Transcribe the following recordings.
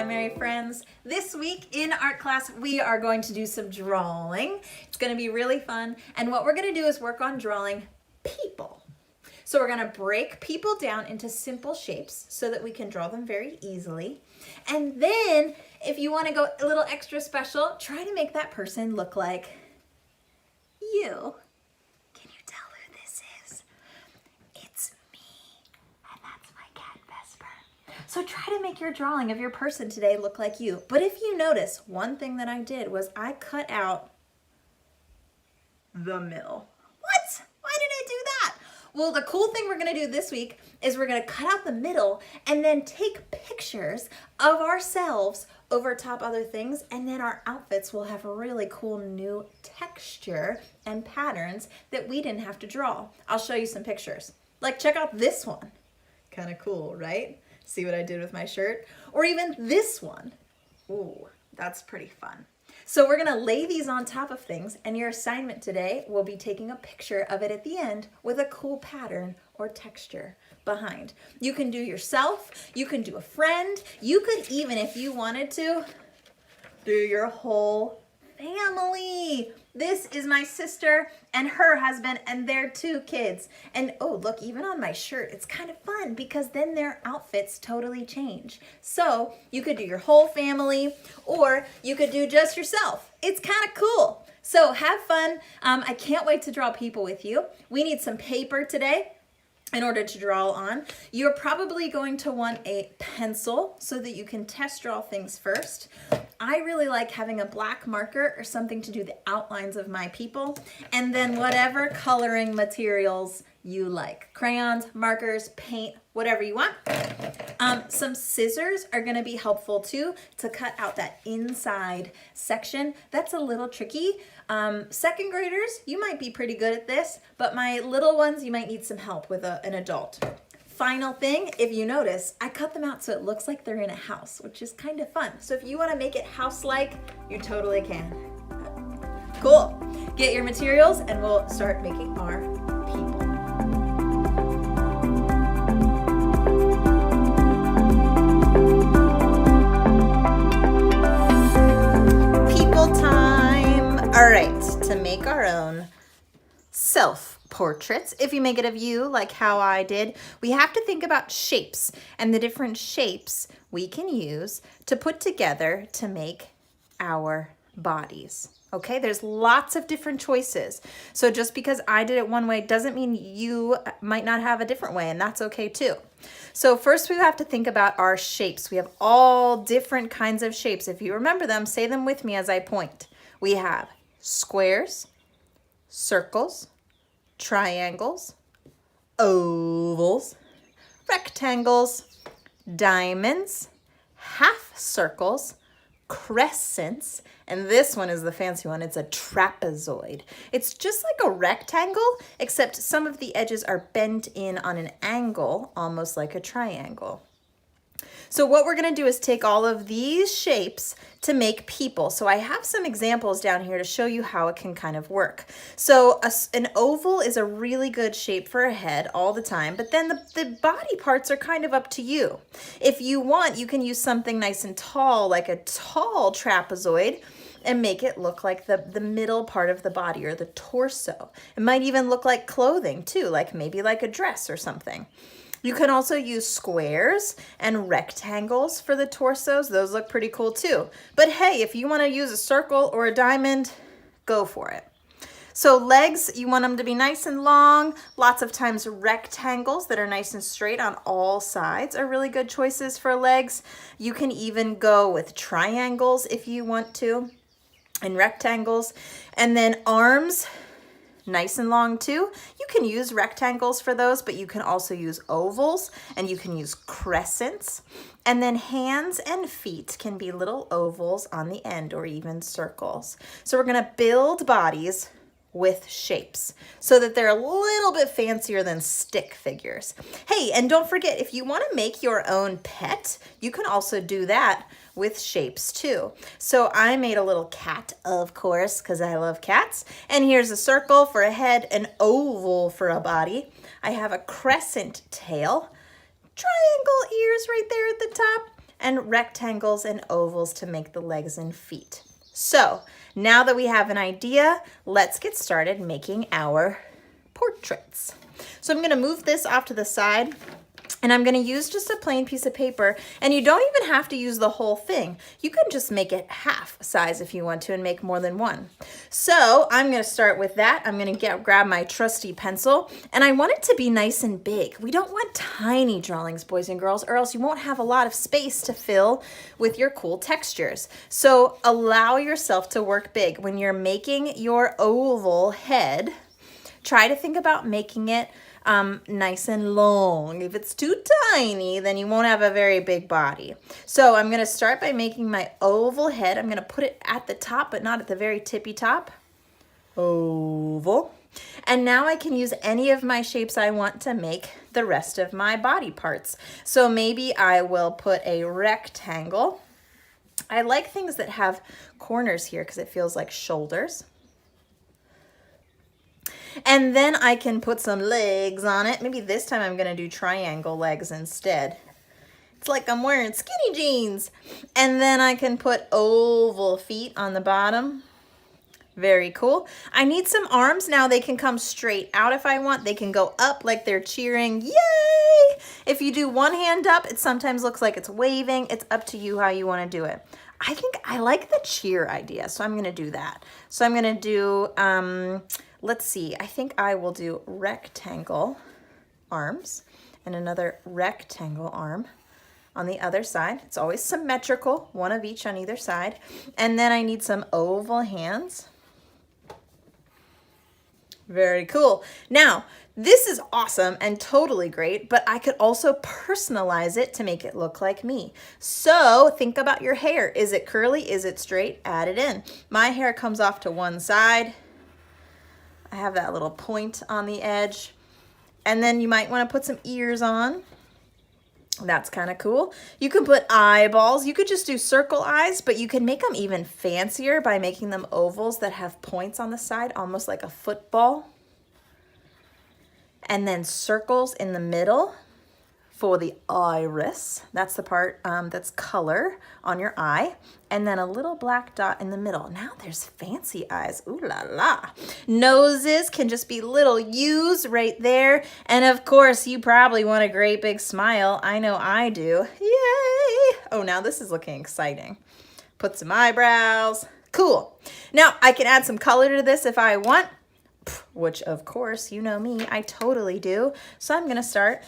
primary friends. This week in art class, we are going to do some drawing. It's going to be really fun. And what we're going to do is work on drawing people. So we're going to break people down into simple shapes so that we can draw them very easily. And then if you want to go a little extra special, try to make that person look like you. Can you tell who this is? It's me. And that's my cat Vesper. So try to make your drawing of your person today look like you. But if you notice, one thing that I did was I cut out the middle. What? Why did I do that? Well, the cool thing we're going to do this week is we're going to cut out the middle and then take pictures of ourselves over top other things, and then our outfits will have a really cool new texture and patterns that we didn't have to draw. I'll show you some pictures. Like, check out this one. Kind of cool, right? See what I did with my shirt? Or even this one. Ooh, that's pretty fun. So we're gonna lay these on top of things, and your assignment today will be taking a picture of it at the end with a cool pattern or texture behind. You can do yourself, you can do a friend, you could even, if you wanted to, do your whole family. This is my sister and her husband and their 2 kids. And oh, look, even on my shirt, it's kind of fun because then their outfits totally change. So you could do your whole family, or you could do just yourself. It's kind of cool. So have fun. I can't wait to draw people with you. We need some paper today in order to draw on. You're probably going to want a pencil so that you can test draw things first. I really like having a black marker or something to do the outlines of my people, and then whatever coloring materials you like. Crayons, markers, paint, whatever you want. Some scissors are going to be helpful too to cut out that inside section. That's a little tricky. Second graders, you might be pretty good at this, but my little ones, you might need some help with an adult. Final thing, if you notice, I cut them out so it looks like they're in a house, which is kind of fun. So if you want to make it house-like, you totally can. Cool. Get your materials and we'll start making our people. Time. All right, to make our own self-portraits, if you make it of you like how I did, we have to think about shapes and the different shapes we can use to put together to make our bodies. Okay, there's lots of different choices. So just because I did it one way doesn't mean you might not have a different way, and that's okay too. So first we have to think about our shapes. We have all different kinds of shapes. If you remember them, say them with me as I point. We have squares, circles, triangles, ovals, rectangles, diamonds, half circles, crescents, and this one is the fancy one. It's a trapezoid. It's just like a rectangle, except some of the edges are bent in on an angle, almost like a triangle. So what we're going to do is take all of these shapes to make people. So I have some examples down here to show you how it can kind of work. So an oval is a really good shape for a head all the time, but then the body parts are kind of up to you. If you want, you can use something nice and tall, like a tall trapezoid, and make it look like the middle part of the body or the torso. It might even look like clothing too, like maybe like a dress or something. You can also use squares and rectangles for the torsos. Those look pretty cool too. But hey, if you want to use a circle or a diamond, go for it. So legs, you want them to be nice and long. Lots of times rectangles that are nice and straight on all sides are really good choices for legs. You can even go with triangles if you want to, and rectangles. And then arms, nice and long too. You can use rectangles for those, but you can also use ovals, and you can use crescents. And then hands and feet can be little ovals on the end or even circles. So we're gonna build bodies with shapes so that they're a little bit fancier than stick figures. Hey, and don't forget, if you want to make your own pet, you can also do that with shapes too. So I made a little cat, of course, because I love cats. And here's a circle for a head, an oval for a body. I have a crescent tail, triangle ears right there at the top, and rectangles and ovals to make the legs and feet. So now that we have an idea, let's get started making our portraits. So I'm gonna move this off to the side, and I'm gonna use just a plain piece of paper, and you don't even have to use the whole thing. You can just make it half size if you want to and make more than one. So I'm gonna start with that. I'm gonna grab my trusty pencil, and I want it to be nice and big. We don't want tiny drawings, boys and girls, or else you won't have a lot of space to fill with your cool textures. So allow yourself to work big. When you're making your oval head, try to think about making it nice and long. If it's too tiny, then you won't have a very big body. So I'm gonna start by making my oval head. I'm gonna put it at the top, but not at the very tippy top. Oval. And now I can use any of my shapes I want to make the rest of my body parts. So maybe I will put a rectangle. I like things that have corners here because it feels like shoulders. And then I can put some legs on it. Maybe this time I'm gonna do triangle legs instead. It's like I'm wearing skinny jeans. And then I can put oval feet on the bottom. Very cool. I need some arms now. They can come straight out if I want. They can go up like they're cheering. Yay! If you do one hand up, it sometimes looks like it's waving. It's up to you how you wanna do it. I think I like the cheer idea, so I'm gonna do that. So I'm gonna do, let's see, I think I will do rectangle arms and another rectangle arm on the other side. It's always symmetrical, one of each on either side. And then I need some oval hands. Very cool. Now, this is awesome and totally great, but I could also personalize it to make it look like me. So think about your hair. Is it curly? Is it straight? Add it in. My hair comes off to one side. I have that little point on the edge. And then you might want to put some ears on. That's kind of cool. You can put eyeballs. You could just do circle eyes, but you can make them even fancier by making them ovals that have points on the side, almost like a football. And then circles in the middle for the iris. That's the part that's color on your eye. And then a little black dot in the middle. Now there's fancy eyes. Ooh la la. Noses can just be little U's right there. And of course, you probably want a great big smile. I know I do. Yay! Oh, now this is looking exciting. Put some eyebrows. Cool. Now I can add some color to this if I want, which of course, you know me, I totally do. So I'm gonna start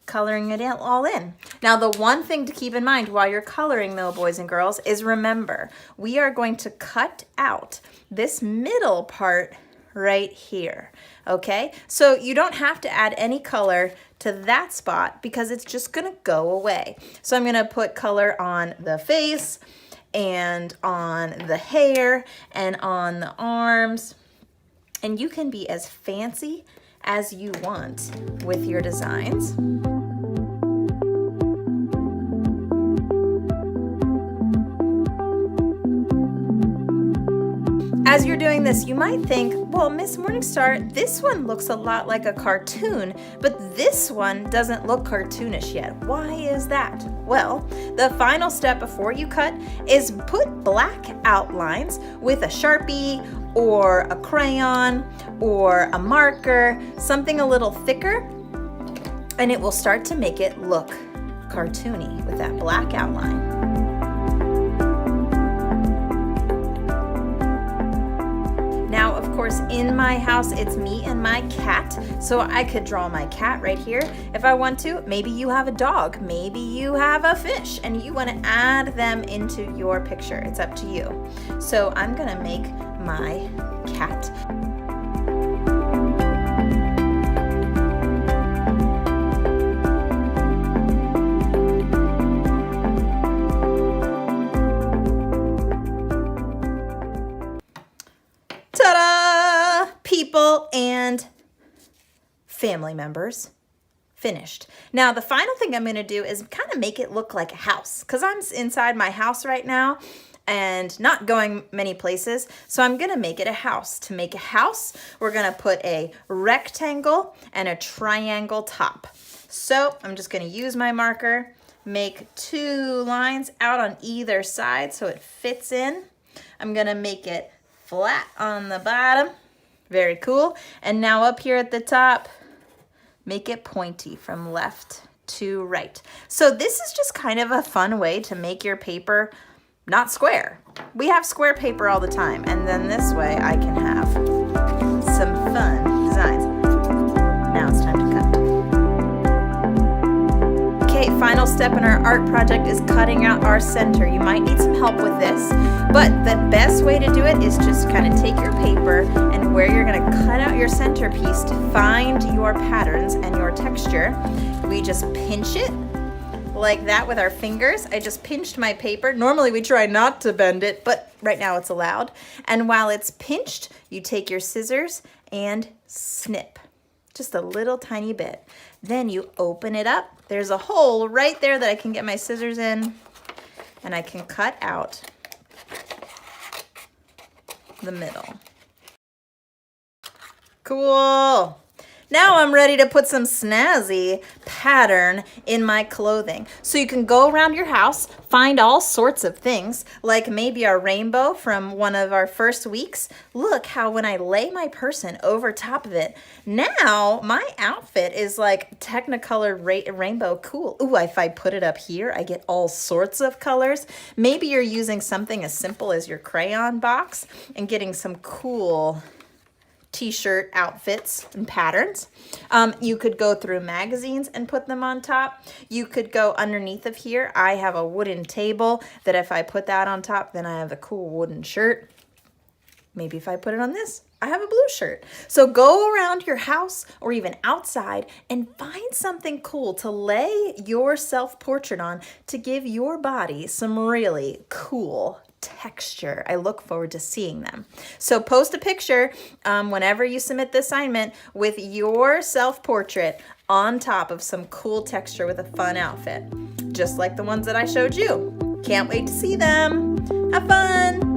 coloring it all in. Now, the one thing to keep in mind while you're coloring though, boys and girls, is remember, we are going to cut out this middle part right here, okay? So you don't have to add any color to that spot because it's just gonna go away. So I'm gonna put color on the face and on the hair and on the arms, and you can be as fancy as you want with your designs. As you're doing this, you might think, well, Miss Morningstar, this one looks a lot like a cartoon, but this one doesn't look cartoonish yet. Why is that? Well, the final step before you cut is put black outlines with a Sharpie or a crayon or a marker, something a little thicker, and it will start to make it look cartoony with that black outline. Now, of course, in my house, it's me and my cat, so I could draw my cat right here if I want to. Maybe you have a dog, maybe you have a fish, and you want to add them into your picture. It's up to you. So I'm gonna make my cat. Ta-da! People and family members. Finished. Now, the final thing I'm going to do is kind of make it look like a house, because I'm inside my house right now and not going many places. So I'm going to make it a house. To make a house, we're going to put a rectangle and a triangle top. So I'm just going to use my marker make 2 lines out on either side so it fits in. I'm gonna make it flat on the bottom. Very cool. And now up here at the top, make it pointy from left to right. So this is just kind of a fun way to make your paper not square. We have square paper all the time, and then this way I can have some fun designs. Now it's time to cut. Okay, final step in our art project is cutting out our center. You might need some help with this, but the best way to do it is just kind of take your paper and where you're gonna cut out your centerpiece to find your patterns and your texture, we just pinch it like that with our fingers. I just pinched my paper. Normally we try not to bend it, but right now it's allowed. And while it's pinched, you take your scissors and snip just a little tiny bit. Then you open it up. There's a hole right there that I can get my scissors in, and I can cut out the middle. Cool. Now I'm ready to put some snazzy pattern in my clothing. So you can go around your house, find all sorts of things, like maybe our rainbow from one of our first weeks. Look how when I lay my person over top of it, now my outfit is like Technicolor rainbow cool. Ooh, if I put it up here, I get all sorts of colors. Maybe you're using something as simple as your crayon box and getting some cool t-shirt outfits and patterns. You could go through magazines and put them on top. You could go underneath of here. I have a wooden table that if I put that on top, then I have a cool wooden shirt. Maybe if I put it on this, I have a blue shirt. So go around your house or even outside and find something cool to lay your self-portrait on to give your body some really cool texture. I look forward to seeing them. So post a picture whenever you submit the assignment with your self-portrait on top of some cool texture with a fun outfit, just like the ones that I showed you. Can't wait to see them. Have fun.